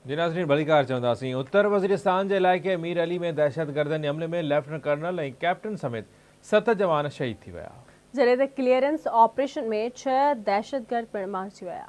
जी नाज़रीन भलीकार चवंदासीं। उत्तर वज़ीरिस्तान के इलाइक़े मीर अली में दहशतगर्दनि हमले में लेफ्टिनेंट कर्नल और कैप्टन समेत 7 जवान शहीद थी विया। जॾहिं त क्लियरेंस ऑपरेशन में 6 दहशतगर्द पिणु मारिजी विया।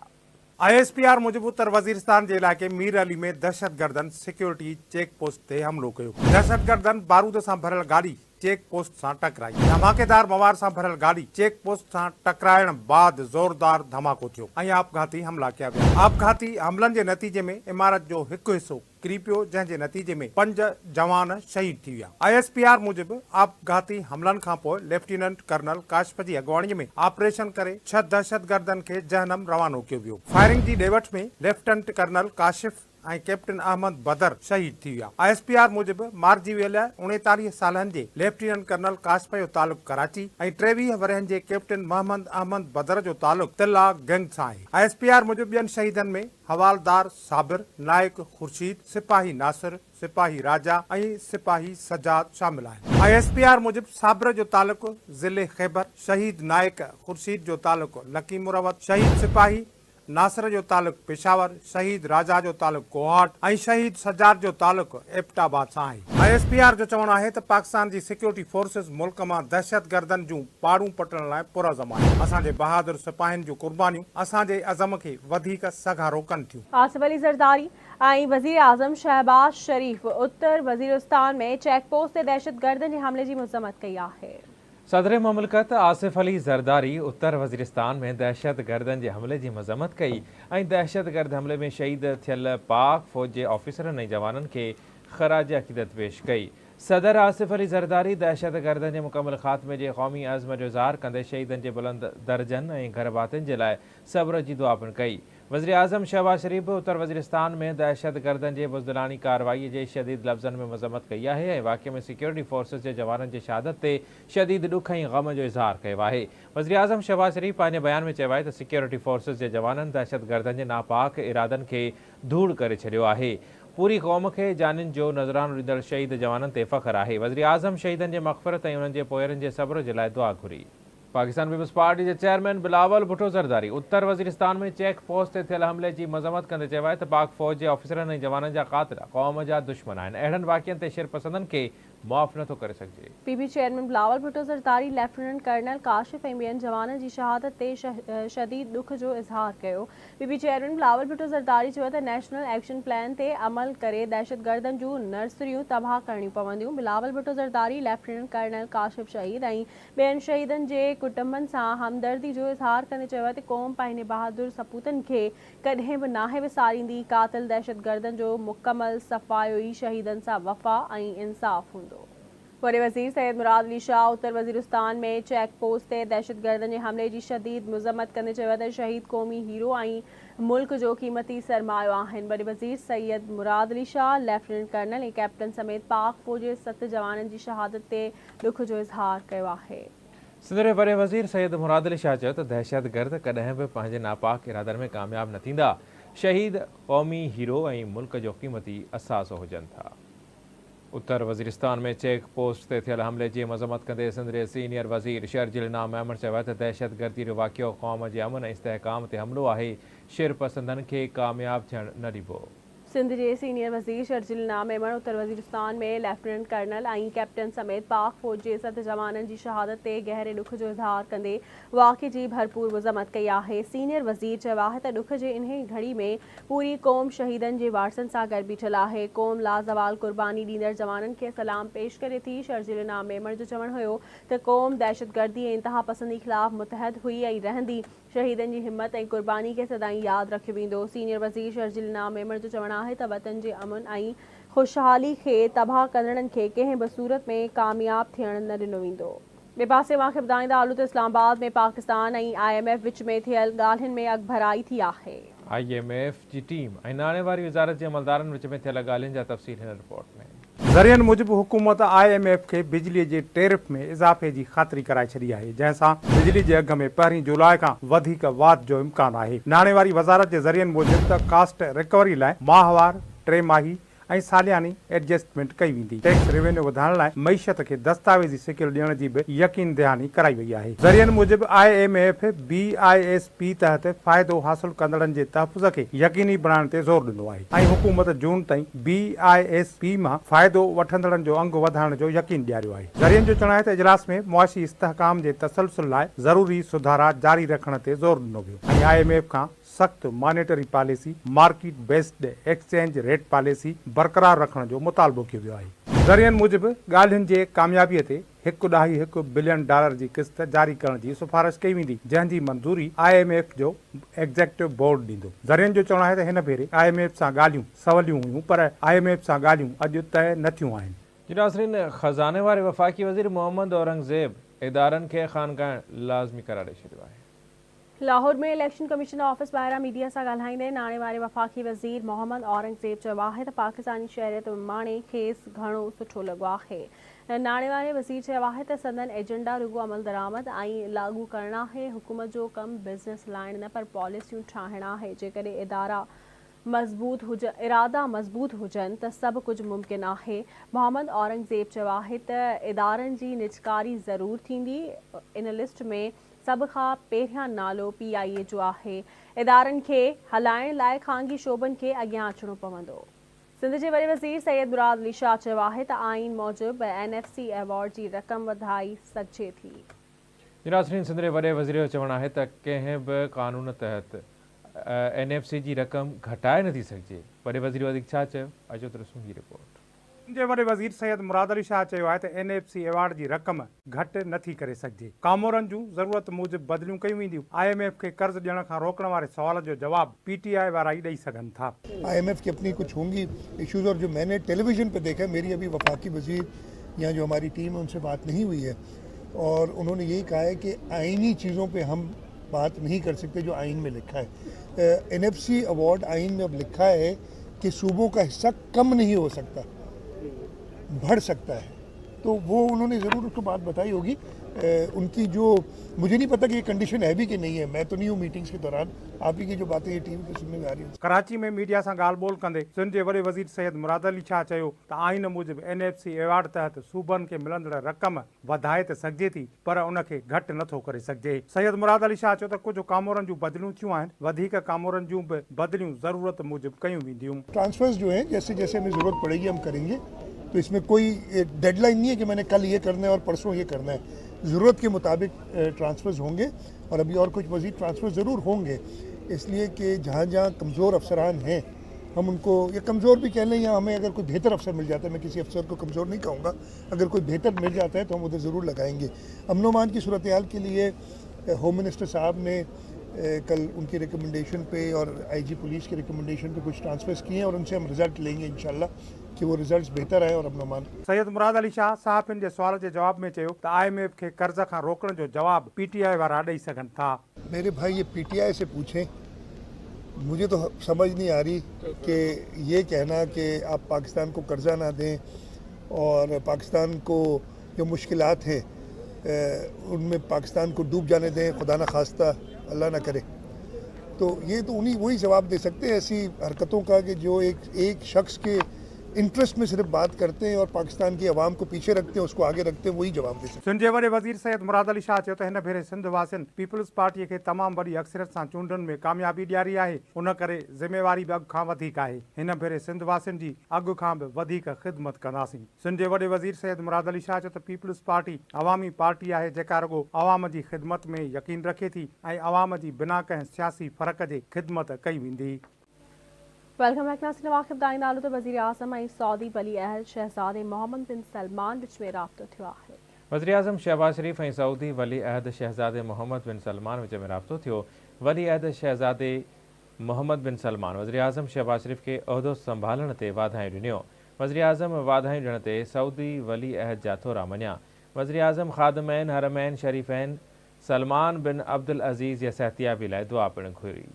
ISPR मुजिब उत्तर वजीरिस्तान के इलाके मीर अली में दहशतगर्दन सिक्योरिटी चेक पोस्ट ते हमलो किया। दहशतगर्दन बारूद से भरल गाड़ी चेक पोस्ट से टकराई। धमाकेदार मवाद से भरल गाड़ी चेक पोस्ट से टकराइण बाद जोरदार धमाको थियो ऐं आपघाती हमला किया विया। आपघाती हमलन के नतीजे में इमारत जो एक हिस्सो किरी पियो, जंहिंजे नतीजे में 5 जवान शहीद थी विया। ISPR मुजिब आपघाती हमलन खां पोइ लेफ्टिनेंट कर्नल काशिफ जी अगवाणी में ऑपरेशन करे 6 दहशतगर्दन के जहनम रवानो कियो वियो। फायरिंग जी डेवट में लेफ्टिनेंट कर्नल काशिफ ऐं कैप्टन अहमद बदर शहीद थी विया। ISPR मुजिब मारिजी वियल 39 सालनि जे लेफ्टिनेंट कर्नल काशिफ जो तालुक कराची ऐं 23 वरहनि जे कैप्टन मोहम्मद अहमद बदर जो तालुक तिल्ला गैंग सां आहे। ISPR मुजिब ॿियनि शहीदनि में हवालदार साबिर, नायक खुर्शीद, सिपाही नासिर, सिपाही राजा ऐं सिपाही सजाद शामिल आहिनि। ISPR मुजिब साबिर जो तालुक ज़िले ख़ैबर, शहीद नायक खुर्शीद जो तालुक लकीमुरवत, शहीद सिपाही नासिर जो तालुक पेशावर, शहीद राजा जो तालुक कोहाट ऐं शहीद सजाद जो तालुक एबटाबाद सां आहे। ISPR जो चवणु आहे त पाकिस्तान जी सिक्योरिटी फोर्सिस मुल्क मां दहशतगर्दन जूं पाड़ूं पटण लाइ पुरज़म आहे। असांजे बहादुर सिपाहियुनि जूं कुर्बानियूं असांजे अज़म खे वधीक सघारो कनि थियूं। आसिफ अली ज़रदारी ऐं वज़ीर आज़म शहबाज शरीफ उत्तर वज़ीरिस्तान में चेक पोस्ट ते दहशतगर्दनि जे हमले जी मज़म्मत कई आहे। सदर ममलकत आसिफ अली ज़रदारी उत्तर वज़ीरिस्तान में दहशतगर्दनि के हमले की मज़म्मत कई ऐं दहशतगर्द हमले में शहीद थियल पाक फ़ौज के ऑफिसरनि ऐं जवाननि के ख़राज अक़ीदत पेश कई। सदर आसिफ अली ज़रदारी दहशतगर्दनि के मुकम्मल ख़ात्मे के क़ौमी अज़्म जो इज़हार कंदे शहीदनि के बुलंद दर्जनि ऐं घर भातियुनि के लाइ सब्र की दुआ पिणु कई। वज़ीर आज़म शहबाज शरीफ उत्तर वज़ीरिस्तान में दहशतगर्दनि के बुज़दिलानी कार्रवाई के शदीद लफ़्ज़नि में मज़म्मत कई है। वाक़े में सिक्योरिटी फोर्सिस के जवाननि की शहादत ते शदीद दुख ऐं ग़म जो इज़हार किया है। वज़ीर आज़म शहबाज शरीफ पंहिंजे बयान में चयो आहे त सिक्योरिटी फोर्सिस के जवाननि दहशतगर्दनि के नापाक इरादनि के धूड़ करे छॾियो है। पूरी क़ौम के जानिन जो नज़रानो ॾींदड़ शहीद जवाननि ते फ़ख्र है। वज़ीर आज़म शहीदनि के मग़फ़िरत ऐं उन्हनि जे पोयरनि जे सब्र जे लाइ दुआ घुरी। पाकिस्तान पीपल्स पार्टी के चेयरमैन बिलावल भुट्टो ज़रदारी उत्तर वज़ीरिस्तान में चेक पोस्ट ते थियल हमले की मज़म्मत कंदे चयो आहे त पाक फ़ौज के ऑफिसरनि ऐं जवाननि जा क़ातिल क़ौम जा दुश्मन आहिनि। अहिड़नि वाक़िअनि ते शिरपसंदनि के माफ़ नथो करे सघिजे। PP chairman Bilawal Bhutto Zardari lieutenant colonel Kashif ऐं ॿियनि जवाननि जी शहादत ते शदीद दुख जो इज़हार कयो। पीपी चेयरमैन बिलावल भुट्टो ज़रदारी चयो त नेशनल एक्शन प्लान ते अमल करे दहशतगर्दनि जूं नर्सरियूं तबाह करणियूं पवंदियूं। बिलावल भुट्टो ज़रदारी लेफ्टिनेंट कर्नल काशिफ शहीद ऐं ॿियनि शहीदनि जे कुटुंबनि सां हमदर्दी जो इज़हार कंदे चयो आहे त क़ौम पंहिंजे बहादुर सपूतनि खे कॾहिं बि नाहे विसारींदी। कातिल दहशतगर्दनि जो मुकमल सफ़ायो ई शहीदनि सां वफ़ा ऐं इंसाफ़ हूंदो। वरी वज़ीर सैयद मुराद अली शाह उत्तर वज़ीरिस्तान में चेक पोस्ट ते दहशतगर्दनि जे हमले की शदीद मज़म्मत कंदे चयो आहे त शहीद क़ौमी हीरो ऐं मुल्क जो क़ीमती सरमायो आहिनि। वरी वज़ीर सैयद मुराद अली शाह लेफ्टिनेंट कर्नल ऐं कैप्टन समेत पाक फ़ौज जे 7 जवाननि जी शहादत ते दुख जो इज़हार कयो आहे। सदर वरे वज़ीर सैयद मुराद अली शाह चयो त दहशतगर्द कॾहिं बि पंहिंजे नापाक इरादनि में कामयाब न थींदा। शहीद क़ौमी हीरो ऐं मुल्क जो क़ीमती असासो हुजनि था। उत्तर वज़ीरिस्तान में चेक पोस्ट ते थियल हमले की मज़म्मत कंदे सिंध जे सीनियर वज़ीर शर्जिल नाम मेमण चयो आहे त दहशतगर्दी जो वाक़ियो क़ौम जे अमन ऐं इस्तेहकाम ते हमलो आहे। शिरपसंदनि खे कामयाब थियणु न ॾिबो। सिंध के सीनियर वज़ीर शर्जिल नाम मेमण उत्तर वज़ीरिस्तान में लेफ्टिनेंट कर्नल ऐं कैप्टन समेत पाक फ़ौज के 7 जवाननि की शहादत ते गहरे दुख जो इज़हार कंदे वाक़े की भरपूर मज़म्मत कई है। सीनियर वज़ीर चयो आहे त दुख जे इन घड़ी में पूरी क़ौम शहीदनि के वारसनि सां गॾु बीठल आहे। क़ौम लाज़वाल कुर्बानी ॾींदड़ जवाननि के सलाम पेश करे थी। शर्जिल नाम मेमण जो चवणु हुयो त क़ौम दहशतगर्दी ऐं इंतहा पसंदी ख़िलाफ़ मुतहद हुई ऐं रहंदी। शहीदनि की हिम्मत ऐं कुर्बानी के सदाईं यादि रखियो वेंदो। सीनियर वज़ीर शर्जिल नाम मेमण जो चवणु आहे त वतन के अमन ऐं खुशहाली के तबाह कंदड़नि खे कंहिं बि सूरत में कामयाब थियण न ॾिनो वेंदो। ॿिए पासे मूंखे ॿुधाईंदा हलो त इस्लामाबाद में पाकिस्तान ऐं IMF विच में थियल ॻाल्हियुनि में अॻभराई थी आहे। IMF की टीम ऐं नाणे वारी वज़ारत के अमलदारनि विच में थियल ॻाल्हियुनि जा तफ़सील हिन रिपोर्ट में। ज़रियनि मुजिब हुकूमत IMF के बिजली के टेरिफ में इज़ाफ़े की ख़ातिरी कराए छॾी आहे, जंहिंसां बिजली के अघ में 1 जुलाई का वधीक वाध जो इम्कान आहे। नाणे वारी वज़ारत के ज़रियनि मुजिब त कास्ट रिकवरी लाइ माहवार 3 माही ऐं सालियानी एडजस्टमेंट कई वेंदी। टैक्स रेवेन्यू वधाइण लाइ मईशत खे दस्तावेज़ी सिकियल ॾियण जी बि यकीन दहानी कराई वई आहे। ज़रियनि मूजिबि IMF BISP तहत फ़ाइदो हासिल कंदड़नि जे तहफ़ुज़ खे यकीनी बणाइण ते ज़ोर ॾिनो आहे ऐं हुकूमत जून ताईं BISP मां फ़ाइदो वठंदड़नि जो अंग वधाइण जो यकीन ॾियारियो आहे। ज़रियनि जो चवणु आहे त इजलास में मुआशी इस्तेहकाम जे तसलसल लाइ ज़रूरी सुधारा जारी रखण ते ज़ोर ॾिनो वियो ऐं IMF खां सख्त monetary policy, market based exchange rate policy बरक़रार रखण जो मुतालबो कयो वियो आहे। ज़रियनि मूजिबि ॻाल्हियुनि जे कामयाबीअ ते $1.1 बिलियन जी क़िस्त जारी करण जी सिफ़ारिश कई वेंदी, जंहिं जी मंज़ूरी IMF जो एग्ज़ेक्टिव बोर्ड ॾींदो। ज़रियनि जो चवणु आहे त हिन भेरे IMF सां ॻाल्हियूं सवलियूं हुयूं, पर IMF सां ॻाल्हियूं अॼु तय न थियूं आहिनि। जी नाज़रीन, ख़ज़ाने वारे वफ़ाक़ी वज़ीर मोहम्मद औरंगज़ेब इदारनि खे ख़ानगाह लाज़मी करार ॾेई छॾियो आहे। लाहौर में इलेक्शन कमीशन ऑफिस ॿाहिरां मीडिया सां ॻाल्हाईंदे नाणे वारे वफ़ाक़ी वज़ीर मोहम्मद औरंगज़ेब चयो आहे त पाकिस्तानी शहरियत माणे खेसि घणो सुठो लॻो आहे। नाणे वारे वज़ीर चयो आहे त संदन एजेंडा रुगो अमल दरामद ऐं लागू करणु आहे। हुकूमत जो कमु बिज़नेस लाइण न पर पॉलिसियूं ठाहिणु आहे। जेकॾहिं इरादा मज़बूत हुजनि त सभु कुझु मुमकिन आहे। मोहम्मद औरंगज़ेब चयो आहे त इदारनि जी निजकारी ज़रूर थींदी। इन लिस्ट में सभ खां पहिरियां नालो PIA जो आहे। इदारनि खे हलाइण लाइ ख़ानगी शोबनि खे अॻियां अचणो पवंदो। सिंध जे वॾे वज़ीर सैयद मुराद अली शाह चयो आहे त आइन मूजिबि NFC अवॉर्ड जी रक़म वधाई सघिजे थी। नाज़रीन, सिंध जे वॾे वज़ीर जो चवणु आहे त कंहिं बि कानून तहत NFC जी रक़म घटाए नथी सघिजे। वॾे वज़ीर वधीक छा चयो, अचो त ॾिसूं ही रिपोर्ट। जे वॾे वज़ीर सैयद मुराद अली शाह चयो आहे त NFC अवॉर्ड जी रक़म घटि नथी करे सघिजे। कामोरनि जूं ज़रूरत मूजिबि बदिलियूं कयूं वेंदियूं। IMF खे कर्ज़ ॾियण खां रोकण वारे सवाल जो जवाब PTI वारा ई ॾेई सघनि था। IMF की अपनी कुछ होंगी इश्यूज, और जो मैंने टेलीविज़न पे देखा, मेरी अभी वफाकी वज़ीर या जो हमारी टीम है उनसे बात नहीं हुई है, और उन्होंने यही कहा है कि आइनी चीज़ों पे हम बात नहीं कर सकते जो आइन में लिखा है। NFC अवार्ड आइन में अब लिखा है कि सूबों का हिस्सा कम नहीं हो सकता, बढ़ सकता है। तो वो उन्होंने ज़रूर उसको बात बताई होगी। उनकी जो मुझे नहीं पता कि ये कंडीशन है भी कि नहीं है, मैं तो नहीं हूँ मीटिंग्स के दौरान। आप ही की जो बातें ये टीवी पे सुनने में आ रही हैं। कराची में मीडिया सां ॻाल्हि ॿोल कंदे सिंध जे वॾे वज़ीर सैयद मुराद अली शाह चयो त आइन मूजिबि NFC अवॉर्ड तहत सूबनि खे मिलंदड़ रक़म वधाए त सघिजे थी, पर उनखे घटि नथो करे सघिजे। सैयद मुराद अली शाह चयो त कुझु कामोरनि जूं बदिलियूं थियूं आहिनि, वधीक कामोरनि जूं बि बदिलियूं ज़रूरत मूजिबि कयूं वेंदियूं। ट्रांसफर्स जो हैं जैसे जैसे हमें ज़रूरत पड़ेगी हम करेंगे, तो इसमें कोई डेडलाइन नहीं है कि मैंने कल ये करना है और परसों ये करना है। ज़रूरत के मुताबिक ट्रांसफर्स होंगे, और अभी और कुछ मज़ीद ट्रांसफर ज़रूर होंगे, इसलिए कि जहाँ जहाँ कमज़ोर अफसरान हैं हम उनको, या कमज़ोर भी कह लें, या हमें अगर कोई बेहतर अफसर मिल जाता है, मैं किसी अफसर को कमज़ोर नहीं कहूँगा, अगर कोई बेहतर मिल जाता है तो हम उधर ज़रूर लगाएंगे। अमन अमान की सूरत हाल के लिए होम मिनिस्टर साहब ने कल उनकी रिकमेंडेशन पे और IG पुलिस की रिकमेंडेशन पे कुछ ट्रांसफर्स किए हैं, और उनसे हम रिजल्ट लेंगे इंशाल्लाह कि वो रिजल्ट्स बेहतर आए और अमन अमान। सैयद मुराद अली शाह साहब जे सवाल जे जवाब में चयो त IMF खे कर्ज़ खां रोकण जो जवाब PTI वारा ॾेई सघनि था। मेरे भाई ये PTI से पूछें, मुझे तो समझ नहीं आ रही कि ये कहना कि आप पाकिस्तान को कर्जा ना दें और पाकिस्तान को जो मुश्किलात हैं उनमें पाकिस्तान को डूब जाने दें, खुदा न खास्ता अल्लाह ना करे, तो ये तो उन्हीं वही जवाब दे सकते हैं ऐसी हरकतों का कि जो एक शख्स के इंटरेस्ट में सिर्फ बात करते हैं और पाकिस्तान की आवाम को पीछे रखते हैं, उसको आगे रखते हैं, वही जवाब दे सकते हैं। सिंध जे वॾे वज़ीर सैयद मुराद अली शाह चयो त हिन भेरे सिंध वासियुनि पीपल्स पार्टीअ खे तमामु वॾी अक्सरियत सां चूंडनि में कामयाबी ॾियारी आहे, उन करे ज़िम्मेवारी बि अॻु खां वधीक आहे। हिन भेरे सिंध वासियुनि जी अॻु खां बि वधीक ख़िदमत कंदासीं। सिंध जे वॾे वज़ीर सैयद मुराद अली शाह चयो त पीपल्स पार्टी अवामी पार्टी आहे जेका रुगो अवाम जी ख़िदमत में यकीन रखे थी ऐं अवाम जी बिना कंहिं सियासी फ़र्क़ जे ख़िदमत कई वेंदी। वेलकम बैक नाज़रीन, वाक़िफ़ दाइन नालो त वज़ीर आज़म ऐं सऊदी वली अहद शहज़ादे मोहम्मद बिन सलमान विच में राब्तो थियो आहे। वज़ीर आज़म शहबाज शरीफ़ ऐं सऊदी वली अहद शहज़ादे मोहम्मद बिन सलमान विच में राब्तो थियो। वली अहद शहज़ादे मोहम्मद बिन सलमान वज़ीर आज़म शहबाज शरीफ़ खे उहिदो संभालण ते वाधायूं ॾिनियो। वज़ीर आज़म वाधायूं ॾियण ते सऊदी वली अहद जा थोरा मञिया। वज़ीर आज़म ख़ादमैन हरमैन शरीफ़ैन सलमान बिन अब्दुल अज़ीज़ या सहतियाबी लाइ दुआ पिणु घुरी।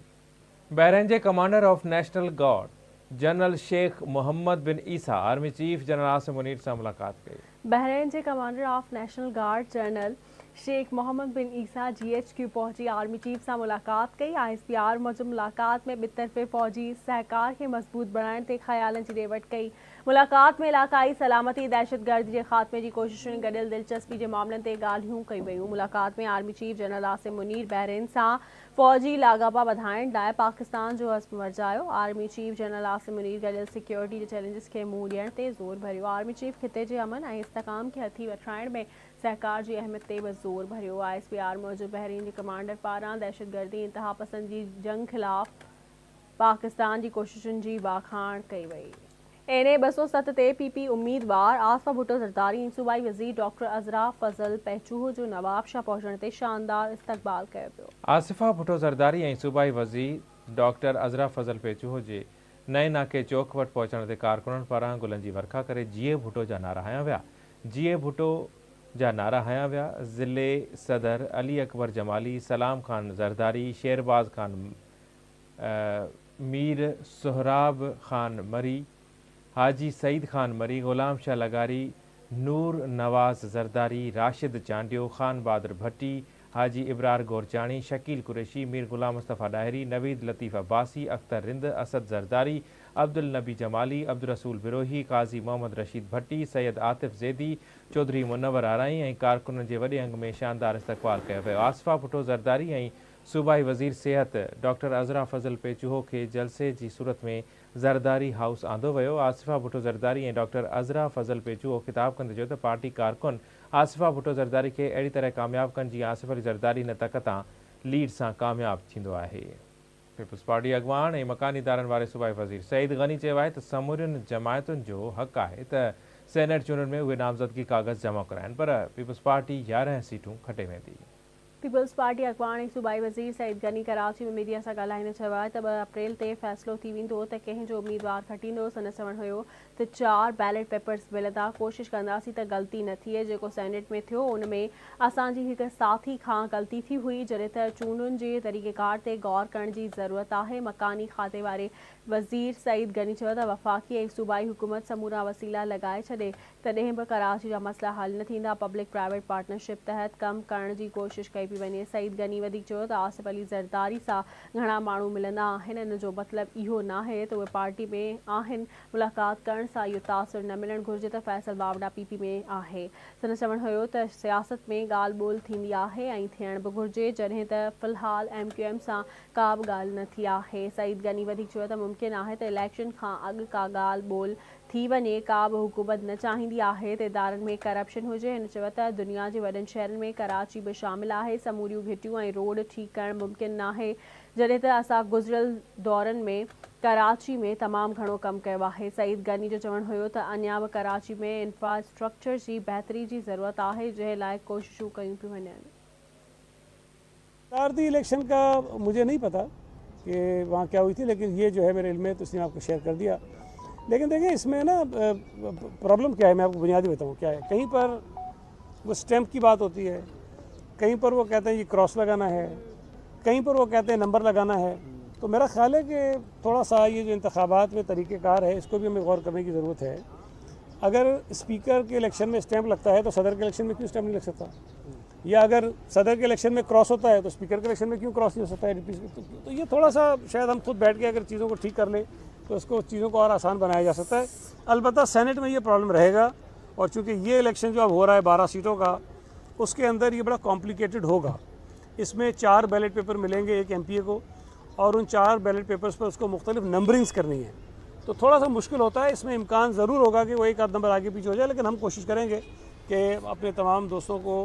बहरीन जे commander of national guard general Sheikh Mohammed bin Isa army chief general Asim Munir सां मुलाक़ात कई। बहरीन जे commander of national guard general Sheikh Mohammed bin Isa GHQ पहुंची आर्मी चीफ से मुलाकात कई। ISPR मौजूद मुलाकात में बितरफ़े फौजी सहकार के मजबूत बनाने ते ख्यालन जी डेवट कई। मुलाकात में इलाकाई सलामती दहशतगर्दी के खात्मे की कोशिशुनि गडियल दिलचस्पी के मामलन ते ॻाल्हियूं कई वयूं। मुलाकात में army chief general Asim Munir Bahrain से फौजी लाॻापा वधाइण लाइ पाकिस्तान जो अज़्म वरजायो। Army chief general Asim Munir गडियल सिक्योरिटी के चैलेंजिस के मुंहुं ॾियण ते ज़ोर भरियो। आर्मी चीफ खिते के अमन और इस्तेकाम के हथी वठाइण में सहकार की अहमियत ते बि ज़ोर भरियो। ISPR मौजूद बहरीन के कमांडर पारां दहशतगर्दी इंतहा पसंद की जंग खिलाफ़ पाकिस्तान की कोशिशुनि की वाखाण कई वई। NA 207 ते PP उम्मीदवार आसिफा भुट्टो ज़रदारी ऐं सूबाई वज़ीर डॉक्टर अज़रा फज़ल पेचूहो जो नवाबशाह पहुंचण ते शानदार इस्तक़बाल कयो पियो। आसिफा भुट्टो ज़रदारी ऐं सूबाई वज़ीर डॉक्टर अज़रा फज़ल पेचूहो जे नए नाके चौक वटि पहुचण ते कारकुननि पारां गुलनि जी वर्खा करे जीए भुट्टो जा नारा हया विया। जीए भुट्टो जा नारा हया विया। ज़िले सदर अली अकबर जमाली, सलाम खान ज़रदारी, शेरबाज खान मीर सोहराब खान मरी, हाजी सईद खान मरी, गुलाम शाह लगारी, नूर नवाज ज़रदारी, राशिद चांडियो, खान बहादुर भट्टी, हाजी इब्रार गोरचाणी, शकील कुरैशी, मीर गुलाम मुस्तफ़ा डाहरी, नवीद लतीफ़ अब्बासी, अख्तर रिंद, असद ज़रदारी, अब्दुल नबी जमाली, अब्दुल रसूल बिरोही, काजी मोहम्मद रशीद भट्टी, सैयद आतिफ़ ज़ैदी, चौधरी मुनव्वर आराई ऐं कारकुननि जे वॾे अंग में शानदार इस्तक़बाल कयो वियो। आसिफा भुट्टो ज़रदारी ऐं सूबाई वज़ीर सिहत डॉक्टर अज़रा फज़ल पेचूहो के जलसे की सूरत में ज़रदारी हाउस आंदो वियो। आसिफा भुट्टो ज़रदारी ऐं डॉक्टर अज़रा फज़ल पेचूहो ख़िताब कंदे चयो त पार्टी कारकुन आसिफा भुट्टो ज़रदारी के अहिड़ी तरह कामयाब कनि जीअं आसिफ अली ज़रदारी न तकतां लीड सां कामयाब थींदो आहे। पीपल्स पार्टी अॻवान ऐं मकानी इदारनि वारे सूबाई वज़ीर सईद गनी चयो आहे त समूरियुनि जमायतुनि जो हक़ आहे त सेनेट चूंडुनि में उहे नामज़दगी कागज़ जमा कराइनि, पर पीपल्स पार्टी 11 सीटूं खटे वेंदी। पीपल्स पार्टी अॻवान ऐं सूबाई वज़ीर सईद गनी कराची में मीडिया सां ॻाल्हाईंदे चयो आहे त 2 अप्रैल ते फ़ैसिलो थी वेंदो त कंहिं जो उम्मीदवार खटींदो। संदसि चवणु हुयो त 4 बैलेट पेपर्स मिलंदा। कोशिश कंदासीं त ग़लती न थिए। जेको सेनेट में थियो उन में असांजी हिकु साथी खां ग़लती थी हुई, जॾहिं त चूंडुनि जे तरीक़ेकार ते गौर करण जी ज़रूरत आहे। मकानी खाते वारे वज़ीर सईद गनी चयो त वफ़ाक़ी ऐं सूबाई हुकूमत समूरा वसीला लॻाए छॾे तॾहिं बि कराची जा मसइला हल न थींदा। पब्लिक प्राइवेट पार्टनरशिप तहत कमु करण जी कोशिश कई पई वञे। सईद गनी वधीक चयो त आसिफ अली ज़रदारी सां घणा माण्हू मिलंदा आहिनि, इन जो मतिलबु इहो न आहे त उहे पार्टी में आहिनि। मुलाक़ात करण सां इहो तासुर न मिलणु घुरिजे त फैसल बावड़ा PP में आहे। संदसि चवणु हुयो त सियासत में ॻाल्हि ॿोल थींदी आहे ऐं थियण बि घुरिजे, जॾहिं त फ़िलहाल MQM सां का बि ॻाल्हि न थी आहे। सईद गनी वधीक चयो त मुमकिन आहे त इलेक्शन खां अॻु का ॻाल्हि ॿोल थी वञे। का बि हुकूमत न चाहींदी आहे त इदारनि में करप्शन हुजे। हिन चयो त दुनिया जे वॾनि शहरनि में कराची बि शामिल आहे। समूरियूं घिटियूं ऐं रोड ठीकु करणु मुमकिन न आहे, जॾहिं त असां गुज़िरियल दौरनि में कराची में तमामु घणो कमु कयो आहे। सईद गनी जो चवणु हुयो त अञा बि कराची में इंफ्रास्ट्रक्चर जी बहितरी जी ज़रूरत आहे, जंहिं लाइ कोशिशूं कयूं पियूं वञनि। सरदारी इलेक्शन का मुझे नहीं पता कि वहाँ क्या हुई थी, लेकिन ये जो है मेरे इल्म में तो इसने आपको शेयर कर दिया। लेकिन देखिए इसमें ना प्रॉब्लम क्या है, मैं आपको बुनियादी बताऊँ क्या है। कहीं पर वो स्टैम्प की बात होती है, कहीं पर वो कहते हैं ये क्रॉस लगाना है, कहीं पर वो कहते हैं नंबर लगाना है। तो मेरा ख्याल है कि थोड़ा सा ये जो इंतखाबात में तरीक़ेकार है इसको भी हमें गौर करने की ज़रूरत है। अगर स्पीकर के इलेक्शन में स्टैम्प लगता है तो सदर के इलेक्शन में क्यों स्टैम्प नहीं लग सकता, या अगर सदर के इलेक्शन में क्रॉस होता है तो स्पीकर के इलेक्शन में क्यों क्रॉस नहीं हो सकता है। तो ये थोड़ा सा शायद हम खुद बैठ के अगर चीज़ों को ठीक कर लें तो इसको चीज़ों को और आसान बनाया जा सकता है। अलबत्ता सेनेट में ये प्रॉब्लम रहेगा, और चूँकि ये इलेक्शन जो अब हो रहा है 12 सीटों का, उसके अंदर ये बड़ा कॉम्प्लिकेटेड होगा। इसमें 4 बैलेट पेपर मिलेंगे एक MPA को, और उन 4 बैलेट पेपर्स पर उसको मुख्तलिफ नंबरिंग्स करनी है। तो थोड़ा सा मुश्किल होता है। इसमें इम्कान ज़रूर होगा कि वो एक आध नंबर आगे पीछे हो जाए, लेकिन हम कोशिश करेंगे कि अपने तमाम दोस्तों को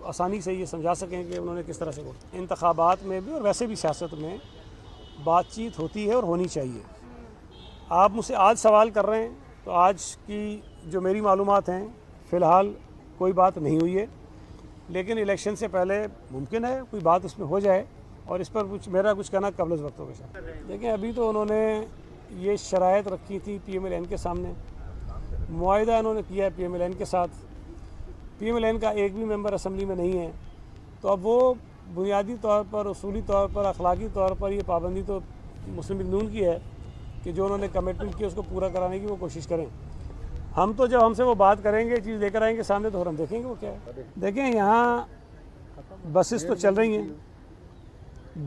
आसानी से ये समझा सकें कि उन्होंने किस तरह से वोट। इंतखाबात में भी और वैसे भी सियासत में बातचीत होती है और होनी चाहिए। आप मुझसे आज सवाल कर रहे हैं तो आज की जो मेरी मालूमात हैं फ़िलहाल कोई बात नहीं हुई है, लेकिन इलेक्शन से पहले मुमकिन है कोई बात उसमें हो जाए, और इस पर मेरा कुछ कहना कबल वक्त होगा। देखिए अभी तो उन्होंने ये शराइत रखी थी PMLN के सामने, मुआहिदा उन्होंने किया है PMLN के साथ। PMLN का एक भी मेंबर असम्बली में नहीं है, तो अब वो बुनियादी तौर पर, उसूली तौर पर, अखलाकी तौर पर ये पाबंदी तो मुस्लिम लीग नून की है कि जो उन्होंने कमिटमेंट की उसको पूरा कराने की वो कोशिश करें। हम तो जब हमसे वो बात करेंगे, चीज़ लेकर आएंगे सामने, तो हम देखेंगे वो क्या है। देखें यहाँ बसेस तो चल रही हैं,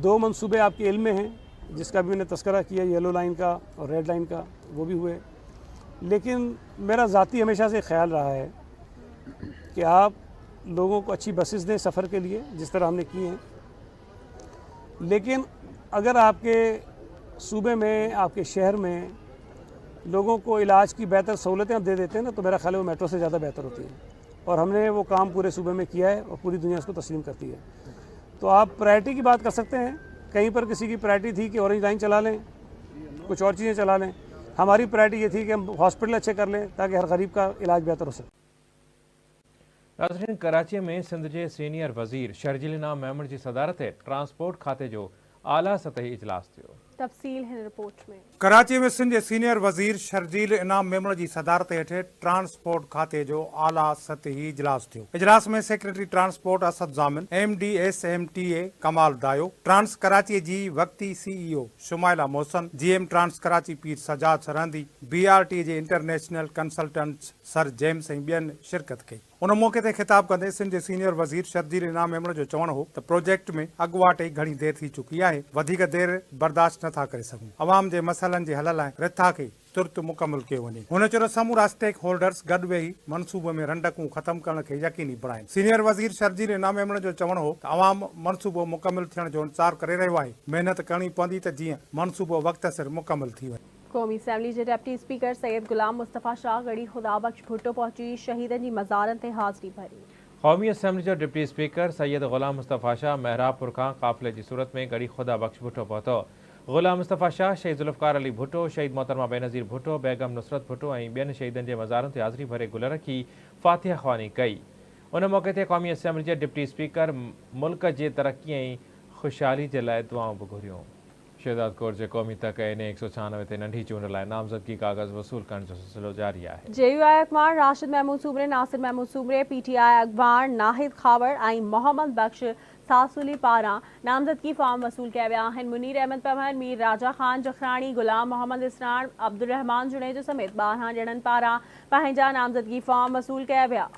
2 मंसूबे आपके इल्म में हैं जिसका भी मैंने तस्करा किया, येलो लाइन का और रेड लाइन का, वो भी हुए। लेकिन मेरा ज़ाती हमेशा से ख्याल रहा है कि आप लोगों को अच्छी बसेस दें सफ़र के लिए, जिस तरह हमने की हैं। लेकिन अगर आपके सूबे में, आपके शहर में लोगों को इलाज की बेहतर सहूलतें आप दे देते हैं ना, तो मेरा ख्याल है वो मेट्रो से ज़्यादा बेहतर होती है। और हमने वो काम पूरे सूबे में किया है और पूरी दुनिया इसको तस्लीम करती है। तो आप प्रायोरिटी की बात कर सकते हैं, कहीं पर किसी की प्रायोरिटी थी कि ऑरेंज लाइन चला लें, कुछ और चीज़ें चला लें। हमारी प्रायोरिटी ये थी कि हम हॉस्पिटल अच्छे कर लें ताकि हर गरीब का इलाज बेहतर हो सके। नाज़रीन, कराची में सिंध के सीनियर वज़ीर शर्जील इनाम मेमण की सदारत है ट्रांसपोर्ट खाते जो आला सतही इजलास थियो। तफसील है रिपोर्ट में। कराची में सिंध जे सीनियर वज़ीर शर्जील इनाम मेमण जी सदारत हेठि ट्रांसपोर्ट खाते जो आला सतही इजलास थियो। इजलास में सेक्रेटरी ट्रांसपोर्ट असद जामिन, MDSMTA कमाल दायो, ट्रांस कराची जी वक्ती CEO Shumaila Mohsin, GM trans Karachi Pir Sajjad Sarhandi, BRT जे इंटरनेशनल कंसल्टेंट्स सर जेम्स ऐं ॿियनि शिरकत कई। उन मौके ते खिताब कंदे सिंध जे सीनियर वज़ीर शर्जील इनाम मेमण जो चवणु हो त प्रोजेक्ट में अॻुवाट घणी देर थी चुकी आहे, वधीक देर बर्दाश्त नथा करे सघूं। अवाम जे मसइलनि जे हल लाइ रिथा खे तुर्त मुकमल कयो वञे। हुन चयो समूरा स्टेक होल्डर्स गॾु वेही मनसूबे में रंडकूं ख़त्म करण खे यकीनी बणाइनि। सीनियर वज़ीर शर्जील इनाम मेमण जो चवणु हो त अवाम मनसूबो मुकमल थियण जो इंतज़ार करे रहियो आहे। महिनत करणी पवंदी त जीअं मनसूबो वक़्त सिर मुकमल थी वञे। कौमी असैम्बली के डिप्टी स्पीकर सैयद गुलाम मुस्तफ़ा शाह गढ़ी खुदा बख्श भुट्टो पहुंची शहीदन की मज़ारन ते हाज़री भरी। कौमी असैम्बली जो डिप्टी स्पीकर सैयद गुलाम मुस्तफ़ा शाह महरापुर का काफ़िले की सूरत में गढ़ी खुदा बख्श भुट्टो पहुतो। गुलाम मुस्तफ़ा शाह शहीद जुल्फ़कार अली भुट्टो, शहीद मोहतरमा बेनज़ीर भुट्टो, बेगम नुसरत भुट्टो ऐं ॿियनि शहीदनि जे मज़ारनि ते हाज़री भरे गुल रखी फ़ातिहा ख़्वानी कई। उन मौके ते कौमी असैम्बली जे डिप्टी स्पीकर मुल्क जे तरक्की ऐं ख़ुशहाली जे लाइ दुआऊं बि घुरियूं। शहजाद कोट जे क़ौमी तक NA 196 ते नंढी चूंड लाइ नामज़दगी कागज़ वसूल करण जो सिलसिलो जारी आहे। JUI अखबार राशिद महमूद सूबरे, नासिर महमूद सूबरे, PTI अखबार नाहिद खावर ऐं मोहम्मद बख्श सासुली पारां नामज़दगी फॉर्म वसूल किया विया आहिनि। मुनीर अहमद पवन, मीर राजा खान जखराणी, गुलाम मोहम्मद इसरान, अब्दुल रहमान जुनेजो समेत 12 ॼणनि पारां पंहिंजा नामज़दगी फॉर्म वसूल किया विया।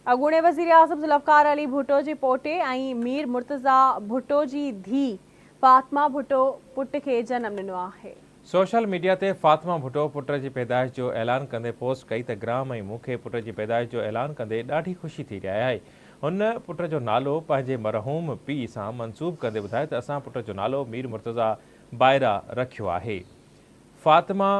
अॻूणे वज़ीर आज़म ज़ुल्फ़कार अली भुट्टो जे पोटे ऐं मीर मुर्तज़ा भुट्टो जी धीउ फातिमा भुट्टो पुट खे जनम ॾिनो आहे। सोशल मीडिया ते फातिमा भुट्टो पुट जी पैदाइश जो ऐलान कंदे पोस्ट कई त ग्राम ऐं मूंखे पुट जी पैदाइश जो ऐलान कंदे ॾाढी ख़ुशी थी रही आहे। हुन पुट जो नालो पंहिंजे मरहूम पीउ सां मंसूब कंदे ॿुधायो त असां पुट जो नालो मीर मुर्तज़ा बायरा रखियो आहे। फातिमा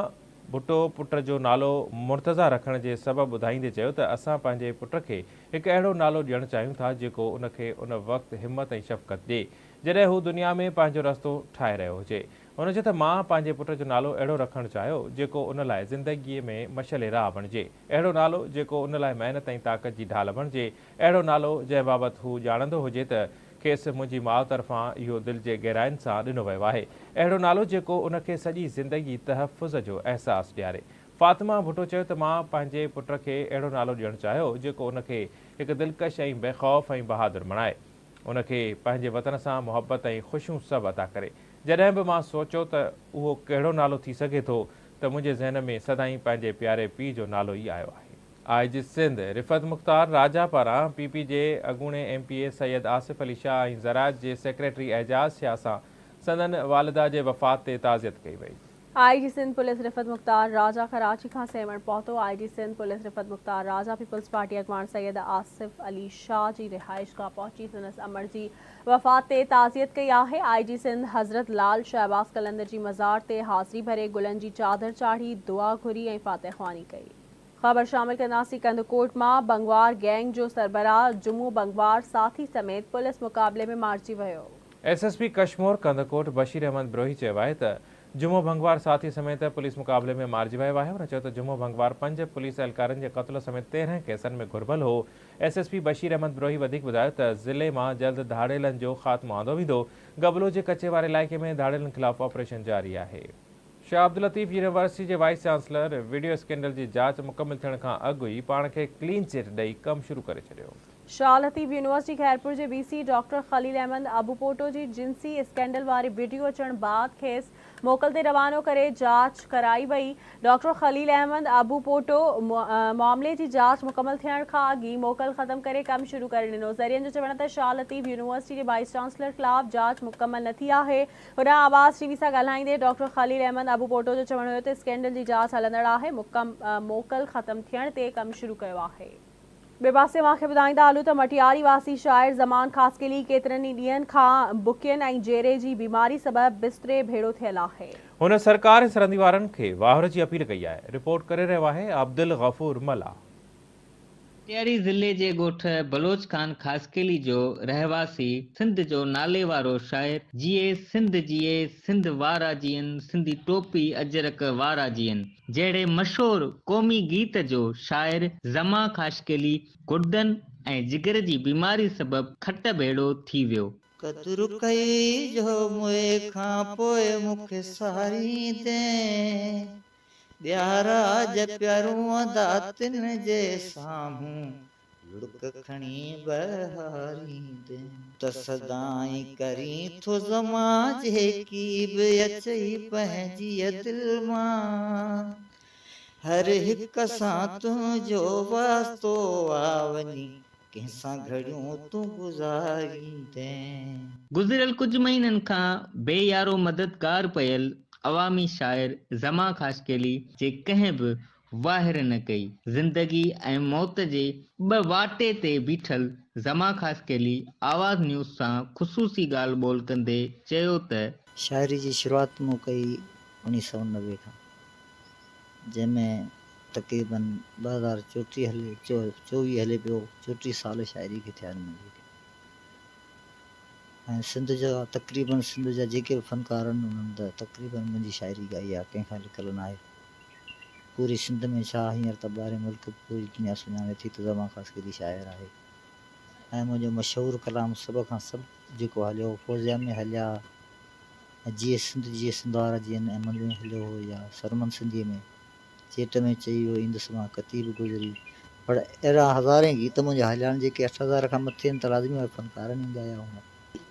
भुट्टो पुट जो नालो मुर्तज़ा रखण जे सबबु ॿुधाईंदे चयो त असां पंहिंजे पुट खे हिकु अहिड़ो नालो ॾियणु चाहियूं था जेको उनखे उन वक़्तु हिमत ऐं शफ़क़त ॾिए जॾहिं हू दुनिया में पंहिंजो रस्तो ठाहे रहियो हुजे। हुन चयो त मां पंहिंजे पुट जो नालो अहिड़ो रखणु चाहियो जेको उन लाइ ज़िंदगीअ में मशले राह बणिजे, अहिड़ो नालो जेको उन लाइ महिनत ऐं ताक़त जी ढाल बणिजे, अहिड़ो नालो जंहिं बाबति हू ॼाणंदो हुजे त खेसि मुंहिंजी माउ तरफ़ां इहो दिलि जे गहराइनि सां ॾिनो वियो आहे, अहिड़ो नालो जेको उनखे सॼी ज़िंदगी तहफ़ुज़ जो अहसासु ॾियारे। फातिमा भुट्टो चयो त मां पंहिंजे पुट खे अहिड़ो नालो ॾियणु चाहियो जेको उनखे हिकु दिलकश ऐं बेख़ौफ़ ऐं बहादुर बणाए, उनखे पंहिंजे वतन सां मुहबत ऐं ख़ुशियूं सभु अता करे। जॾहिं बि मां सोचियो त उहो कहिड़ो नालो थी सघे थो त मुंहिंजे ज़हन में सदाईं पंहिंजे प्यारे पीउ जो नालो ई आयो आहे। IG सिंध रिफ़त मुख़्तार राजा पारां PP जे अॻूणे MPA सैयद आसिफ अली शाह ऐं ज़राअत जे सेक्रेटरी एजाज़ शाह सां संदन वालिदा जे वफ़ात ते ताज़ियत कई वई। IG सिंध पुलिस रिफ़त मुख़्तार राजा कराची खां सेवण पहुतो। IG सिंध पुलिस रिफ़त मुख़्तार राजा पीपल्स पार्टी अॻवान सैयद आसिफ अली शाह जी रिहाइश खां पहुची संदस अमर जी वफ़ात ते ताज़ियत कई आहे। IG सिंध हज़रत लाल शहबाज़ कलंदर जी मज़ार ते हाज़री भरे गुलनि जी चादर चाढ़ी दुआ घुरी ऐं फ़ातिहा ख़्वानी कई। ख़बर शामिल कंदासीं कंदकोट मां बंगवार गैंग जो सरबराह जुमू बंगवार साथी समेत पुलिस मुक़ाबले में मारिजी वियो। SSP कश्मीर कंदकोट बशीर अहमद ब्रोही चयो आहे त जुमो भंगवार साथी समेत पुलिस मुक़ाबले में मारिजी वियो आहे। हुन चयो त जुमो भंगवार 5 पुलिस एहलकारनि जे क़त्ल समेत 13 केसनि में घुर्बल हो। SSP बशीर अहमद ब्रोही वधीक ॿुधायो त ज़िले मां जल्द धाड़ेलनि जो ख़ात्मो आंदो वेंदो। गबलो जे कचे वारे इलाइक़े में धाड़ेलनि ख़िलाफ़ ऑपरेशन जारी आहे। शाह अब्दुल लतीफ़ यूनिवर्सिटी जे वाइस चांसलर वीडियो स्कैंडल जी जांच मुकमिल थियण खां अॻु ई पाण खे क्लीन चिट ॾेई कमु शुरू करे छॾियो। शाह लतीफ़ यूनिवर्सिटी खैरपुर जे VC डॉक्टर ख़लील अहमद अबू पोटो जी जिनसी स्कैंडल वारी वीडियो अचण बाद खेसि मोकल ते रवानो करे जांच कराई वई। डॉक्टर खलील अहमद अबू पोटो मामले की जांच मुकम्मल थियण खां अॻु मोकल ख़त्म करे कम शुरू करे ॾिनो। ज़रियनि जो चवण त शाह लतीफ़ यूनिवर्सिटी के वाइस चांसलर ख़िलाफ़ जांच मुकम्मल न थी आहे। हुन आवाज़ टीवी सां ॻाल्हाईंदे डॉक्टर खलील अहमद अबू पोटो जो चवण हुयो त स्कैंडल की जांच हलंदड़ आहे। मोकल ख़त्म थियण ते कम शुरू कयो आहे। ॿिए पासे मूंखे ॿुधाईंदा हलूं त मटियारी वासी शाइर ज़मान ख़ासकेली केतिरनि ई ॾींहंनि खां बुकियुनि ऐं जेरे जी बीमारी सबबि बिस्तरे भेड़ो थियल आहे। हुन सरकार सरहंदी वारनि खे वाहर जी अपील कई आहे। रिपोर्ट करे रहियो आहे अब्दुल गफूर मला। मटियारी ज़िले जे ॻोठ बलोच खान ख़ासकेली जो रहवासी सिंध जो नाले वारो शाइर जिए सिंध वारा जियन सिंधी टोपी अजरक वारा जियन जहिड़े मशहूर क़ौमी गीत जो शाइर ज़मा ख़ासकेली गुर्दन ऐं जिगर जी बीमारी सबबि खट भेड़ो थी वियो। कदुरु कई जो मुए खां पोइ मूंखे सारी दे ॿियारा प्यारूं दातिन जे साम्हूं लुड़क खणी बहारींदे त सदाई करी थो ज़मा जेकी बि अचई पंहिंजी दिल मां हर हिक सां तुंहिंजो वास्तो आ वञी कंहिंसां घड़ियूं तूं गुज़ारींदे। गुज़िरियल कुछ महीननि खां बेयारो मददगार पयल अवामी शाइर ज़मा ख़ासकेली जे कंहिं बि वाहिर न कई। ज़िंदगी ऐं मौत जे ॿ वाटे ते बीठल ज़मा ख़ासकेली आवाज़ न्यूज़ सां ख़ुसूसी ॻाल्हि ॿोल कंदे चयो त शाइरी जी शुरूआत मूं कई 1990 खां, जंहिंमें तक़रीबन 2024 हले पियो। 34 साल शाइरी खे थिया आहिनि मुंहिंजे। ऐं सिंध जा जेके बि फनकार आहिनि उन्हनि त तक़रीबन मुंहिंजी शाइरी ॻाई आहे, कंहिंखां लिखल न आहे। पूरी सिंध में छा हींअर त ॿाहिरि मुल्क पूरी दुनिया सुञाणे थी त ज़मा ख़ासकेली शाइर आहे। ऐं मुंहिंजो मशहूरु कलाम सभ खां सभु जेको हलियो फौज़िया में हलिया, जिए सिंध वारा जियन अहमद में हलियो हो, या सरमन सिंधीअ में चेट में चई वियो ईंदुसि मां कतीब गुज़री। पर अहिड़ा हज़ारे गीत मुंहिंजा हलिया आहिनि जेके 8000 खां मथे आहिनि त लाज़मी फनकारनि ई ॻाया हुआ।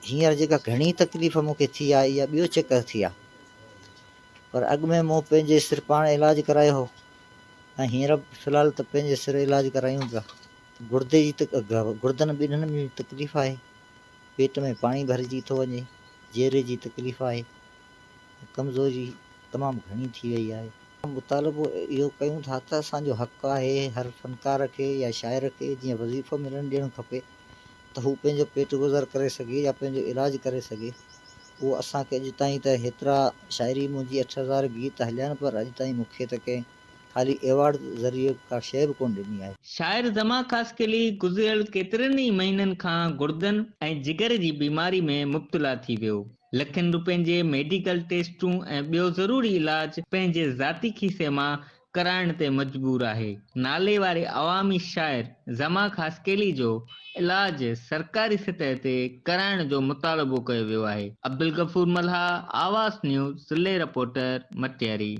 हींअर जेका घणी तकलीफ़ मूंखे थी आहे इहा ॿियो चकर थी आहे, पर अॻु में मूं पंहिंजे सिर पाण इलाजु करायो हो ऐं हींअर फ़िलहालु त पंहिंजे सिर इलाजु करायूं पिया। गुर्दे जी गुर्दनि ॿिन्हिनि में तकलीफ़ आहे, पेट में पाणी भरिजी थो वञे, जेरे जी तकलीफ़ आहे, कमज़ोरी तमामु घणी थी वई आहे। मुतालबो इहो कयूं था त असांजो हक़ु आहे हर फनकार खे या शाइर खे जीअं वज़ीफ़ो मिलणु ॾियणु खपे त हू पंहिंजो पेट गुज़र करे सघे या पंहिंजो इलाजु करे सघे। उहो असांखे अॼु ताईं त हेतिरा शाइरी मुंहिंजी 8000 गीत हलिया आहिनि, पर अॼु ताईं मूंखे त कंहिं ख़ाली एवॉर्ड ज़रिए का शइ बि कोन ॾिनी आहे। शाइर ज़मा ख़ासकेली गुज़िरियल केतिरनि ई महीननि खां गुर्दन ऐं जिगर जी बीमारी में मुब्तला थी वियो। लखनि रुपयनि जे मेडिकल टेस्टूं ऐं ॿियो ज़रूरी इलाज पंहिंजे ज़ाती खीसे मां कराइण ते मजबूर आहे। नाले वारे अवामी शाइर ज़मा ख़ासकेली जो इलाज सरकारी सतह ते कराइण जो मुतालबो कयो वियो आहे। अब्दुल गफूर मल्हा, आवाज़ न्यूज़, ज़िले रिपोर्टर, मटियारी।